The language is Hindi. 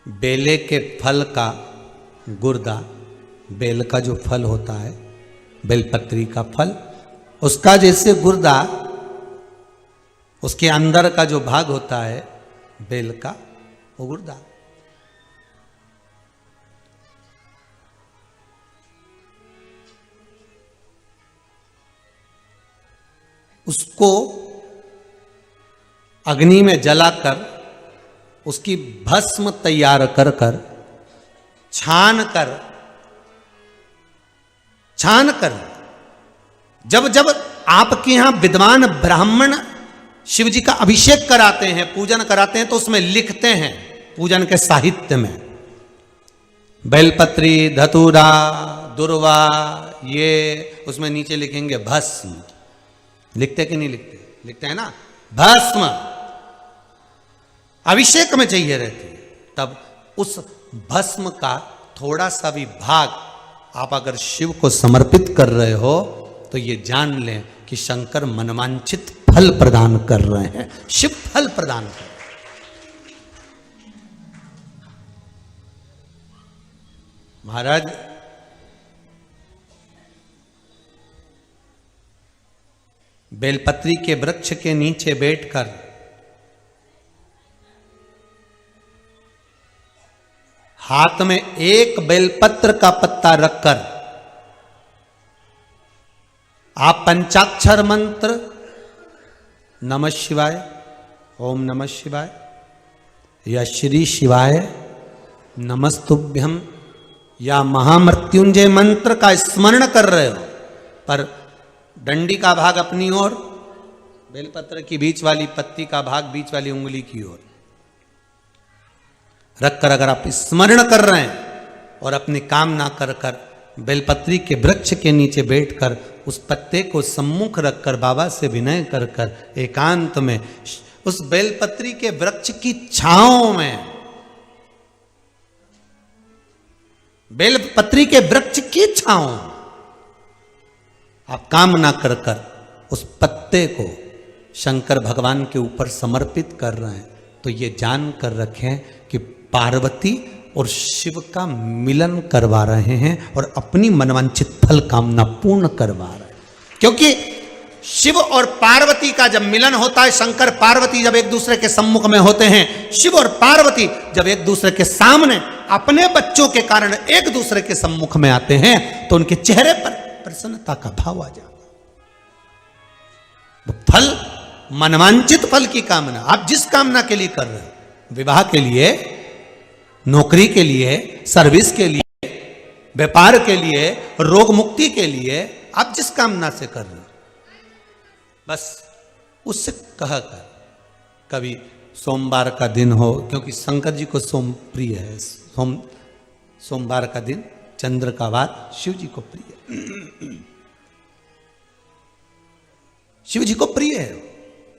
बेले के फल का गुर्दा, बेल का जो फल होता है, बेलपत्री का फल, उसका जैसे गुर्दा, उसके अंदर का जो भाग होता है बेल का, वो गुर्दा। उसको अग्नि में जलाकर उसकी भस्म तैयार कर कर छान कर जब जब आपके यहां विद्वान ब्राह्मण शिव जी का अभिषेक कराते हैं, पूजन कराते हैं, तो उसमें लिखते हैं पूजन के साहित्य में बेलपत्री, धतूरा, दुर्वा, ये उसमें नीचे लिखेंगे भस्म। लिखते कि नहीं लिखते? लिखते हैं ना, भस्म अभिषेक में चाहिए रहती है। तब उस भस्म का थोड़ा सा भी भाग आप अगर शिव को समर्पित कर रहे हो तो ये जान लें कि शंकर मनवांछित फल प्रदान कर रहे हैं, शिव फल प्रदान कर रहे हैं। महाराज बेलपत्री के वृक्ष के नीचे बैठकर हाथ में एक बेलपत्र का पत्ता रखकर आप पंचाक्षर मंत्र नमः शिवाय, ओम नमः शिवाय या श्री शिवाय नमस्तुभ्यम या महामृत्युंजय मंत्र का स्मरण कर रहे हो, पर डंडी का भाग अपनी ओर, बेलपत्र की बीच वाली पत्ती का भाग बीच वाली उंगली की ओर रखकर अगर आप स्मरण कर रहे हैं और अपनी कामना कर कर बेलपत्री के वृक्ष के नीचे बैठकर उस पत्ते को सम्मुख रखकर बाबा से विनय कर कर एकांत में उस बेलपत्री के वृक्ष की छांव में, बेलपत्री के वृक्ष की छांव आप कामना कर कर उस पत्ते को शंकर भगवान के ऊपर समर्पित कर रहे हैं, तो ये जान कर रखें कि पार्वती और शिव का मिलन करवा रहे हैं और अपनी मनवांछित फल कामना पूर्ण करवा रहे हैं। क्योंकि शिव और पार्वती का जब मिलन होता है, शंकर पार्वती जब एक दूसरे के सम्मुख में होते हैं, शिव और पार्वती जब एक दूसरे के सामने अपने बच्चों के कारण एक दूसरे के सम्मुख में आते हैं, तो उनके चेहरे पर प्रसन्नता का भाव आ जाता। फल, मनवांचित फल की कामना आप जिस कामना के लिए कर रहे हो, विवाह के लिए, नौकरी के लिए, सर्विस के लिए, व्यापार के लिए, रोग मुक्ति के लिए, आप जिस कामना से कर रहे हो, बस उससे कह कर कभी सोमवार का दिन हो, क्योंकि शंकर जी को सोम प्रिय है, सोमवार का दिन, चंद्र का वार शिव जी को प्रिय है, शिव जी को प्रिय है।